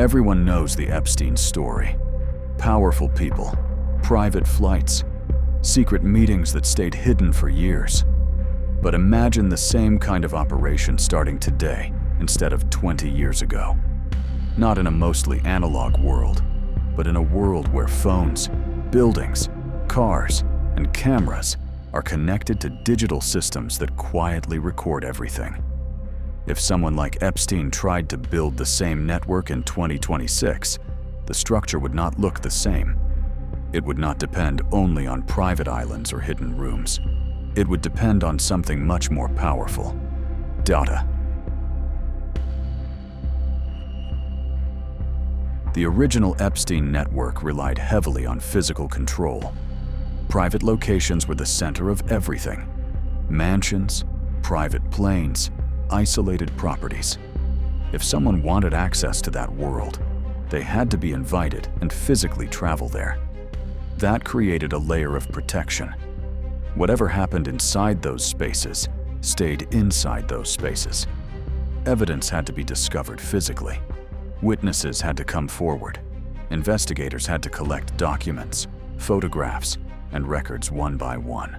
Everyone knows the Epstein story. Powerful people, private flights, secret meetings that stayed hidden for years. But imagine the same kind of operation starting today instead of 20 years ago. Not in a mostly analog world, but in a world where phones, buildings, cars, and cameras are connected to digital systems that quietly record everything. If someone like Epstein tried to build the same network in 2026, the structure would not look the same. It would not depend only on private islands or hidden rooms. It would depend on something much more powerful: data. The original Epstein network relied heavily on physical control. Private locations were the center of everything: mansions, private planes, isolated properties. If someone wanted access to that world, they had to be invited and physically travel there. That created a layer of protection. Whatever happened inside those spaces stayed inside those spaces. Evidence had to be discovered physically. Witnesses had to come forward. Investigators had to collect documents, photographs, and records one by one.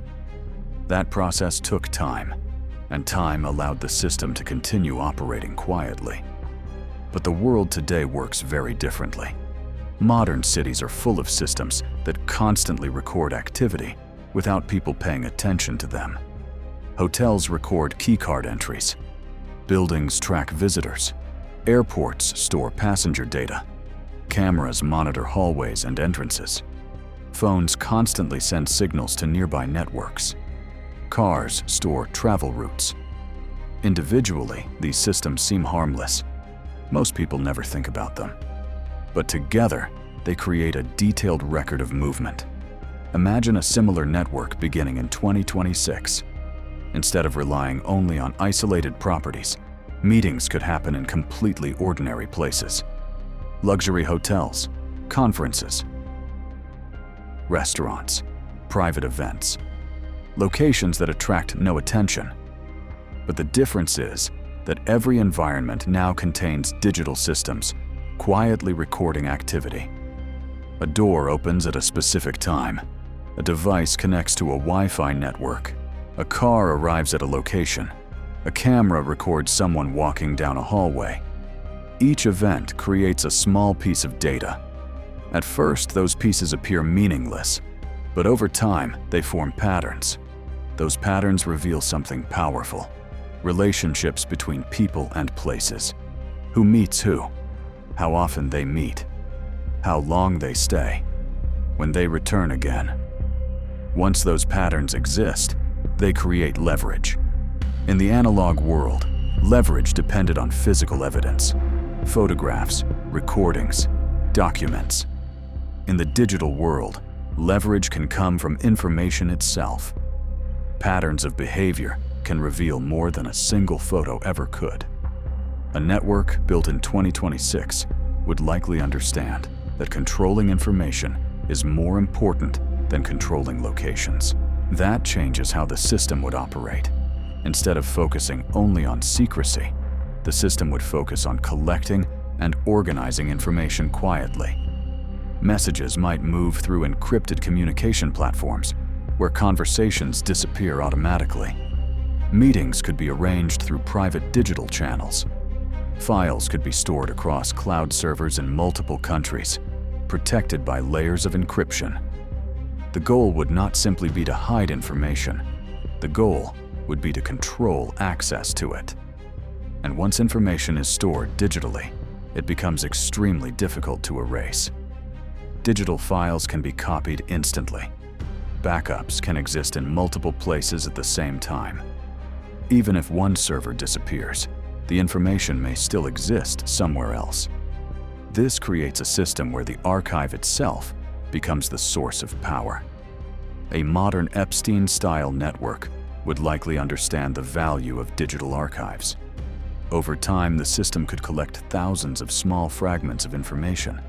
That process took time, and time allowed the system to continue operating quietly. But the world today works very differently. Modern cities are full of systems that constantly record activity without people paying attention to them. Hotels record keycard entries. Buildings track visitors. Airports store passenger data. Cameras monitor hallways and entrances. Phones constantly send signals to nearby networks. Cars store travel routes. Individually, these systems seem harmless. Most people never think about them. But together, they create a detailed record of movement. Imagine a similar network beginning in 2026. Instead of relying only on isolated properties, meetings could happen in completely ordinary places. Luxury hotels, conferences, restaurants, private events. Locations that attract no attention. But the difference is that every environment now contains digital systems quietly recording activity. A door opens at a specific time. A device connects to a Wi-Fi network. A car arrives at a location. A camera records someone walking down a hallway. Each event creates a small piece of data. At first, those pieces appear meaningless, but over time, they form patterns. Those patterns reveal something powerful: relationships between people and places. Who meets who? How often they meet? How long they stay? When they return again? Once those patterns exist, they create leverage. In the analog world, leverage depended on physical evidence: photographs, recordings, documents. In the digital world, leverage can come from information itself. Patterns of behavior can reveal more than a single photo ever could. A network built in 2026 would likely understand that controlling information is more important than controlling locations. That changes how the system would operate. Instead of focusing only on secrecy, the system would focus on collecting and organizing information quietly. Messages might move through encrypted communication platforms where conversations disappear automatically. Meetings could be arranged through private digital channels. Files could be stored across cloud servers in multiple countries, protected by layers of encryption. The goal would not simply be to hide information. The goal would be to control access to it. And once information is stored digitally, it becomes extremely difficult to erase. Digital files can be copied instantly. Backups can exist in multiple places at the same time. Even if one server disappears, the information may still exist somewhere else. This creates a system where the archive itself becomes the source of power. A modern Epstein-style network would likely understand the value of digital archives. Over time, the system could collect thousands of small fragments of information: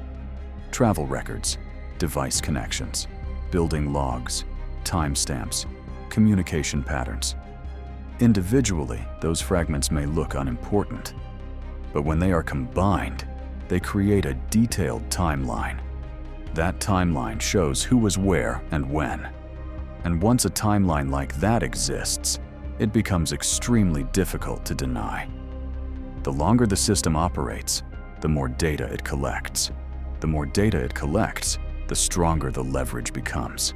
travel records, device connections, building logs, timestamps, communication patterns. Individually, those fragments may look unimportant, but when they are combined, they create a detailed timeline. That timeline shows who was where and when. And once a timeline like that exists, it becomes extremely difficult to deny. The longer the system operates, the more data it collects. The more data it collects, the stronger the leverage becomes.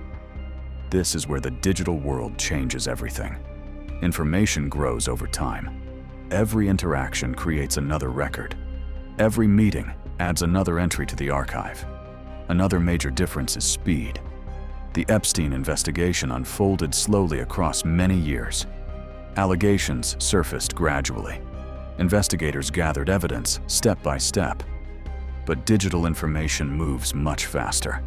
This is where the digital world changes everything. Information grows over time. Every interaction creates another record. Every meeting adds another entry to the archive. Another major difference is speed. The Epstein investigation unfolded slowly across many years. Allegations surfaced gradually. Investigators gathered evidence step by step. But digital information moves much faster.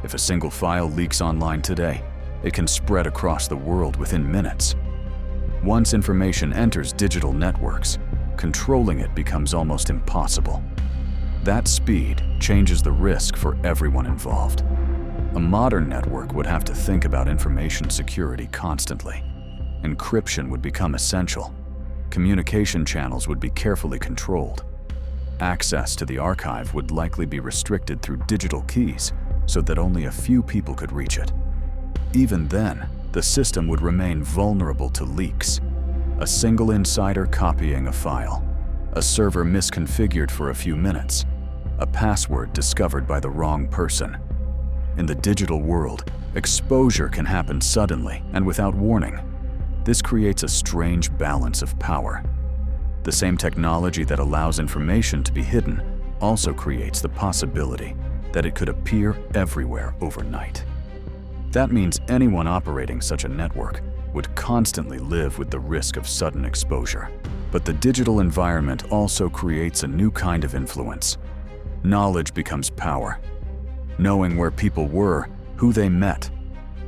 If a single file leaks online today, it can spread across the world within minutes. Once information enters digital networks, controlling it becomes almost impossible. That speed changes the risk for everyone involved. A modern network would have to think about information security constantly. Encryption would become essential. Communication channels would be carefully controlled. Access to the archive would likely be restricted through digital keys so that only a few people could reach it. Even then, the system would remain vulnerable to leaks. A single insider copying a file, a server misconfigured for a few minutes, a password discovered by the wrong person. In the digital world, exposure can happen suddenly and without warning. This creates a strange balance of power. The same technology that allows information to be hidden also creates the possibility that it could appear everywhere overnight. That means anyone operating such a network would constantly live with the risk of sudden exposure. But the digital environment also creates a new kind of influence. Knowledge becomes power. Knowing where people were, who they met,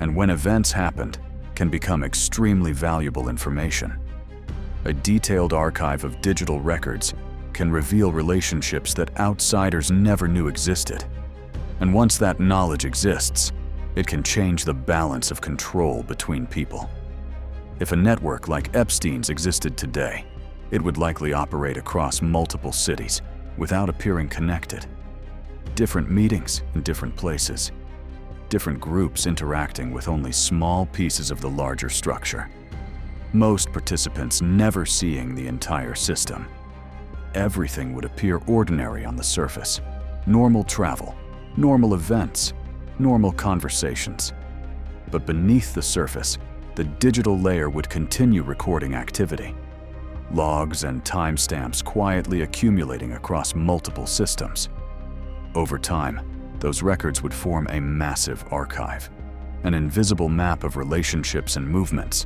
and when events happened can become extremely valuable information. A detailed archive of digital records can reveal relationships that outsiders never knew existed. And once that knowledge exists, it can change the balance of control between people. If a network like Epstein's existed today, it would likely operate across multiple cities without appearing connected. Different meetings in different places. Different groups interacting with only small pieces of the larger structure. Most participants never seeing the entire system. Everything would appear ordinary on the surface. Normal travel, normal events, normal conversations. But beneath the surface, the digital layer would continue recording activity. Logs and timestamps quietly accumulating across multiple systems. Over time, those records would form a massive archive, an invisible map of relationships and movements,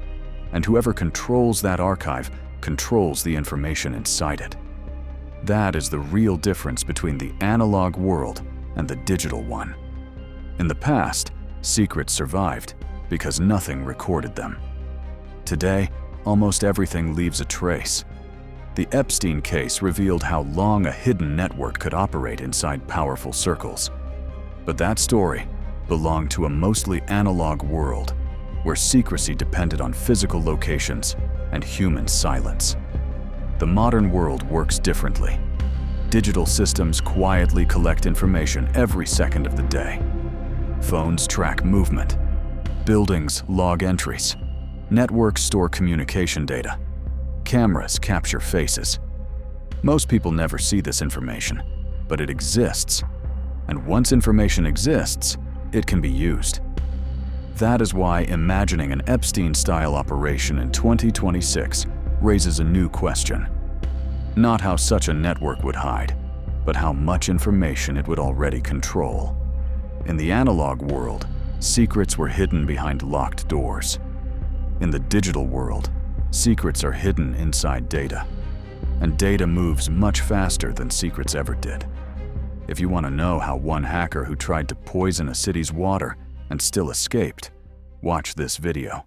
and whoever controls that archive controls the information inside it. That is the real difference between the analog world and the digital one. In the past, secrets survived because nothing recorded them. Today, almost everything leaves a trace. The Epstein case revealed how long a hidden network could operate inside powerful circles. But that story belonged to a mostly analog world, where secrecy depended on physical locations and human silence. The modern world works differently. Digital systems quietly collect information every second of the day. Phones track movement. Buildings log entries. Networks store communication data. Cameras capture faces. Most people never see this information, but it exists. And once information exists, it can be used. That is why imagining an Epstein-style operation in 2026 raises a new question. Not how such a network would hide, but how much information it would already control. In the analog world, secrets were hidden behind locked doors. In the digital world, secrets are hidden inside data. And data moves much faster than secrets ever did. If you want to know how one hacker who tried to poison a city's water and still escaped, watch this video.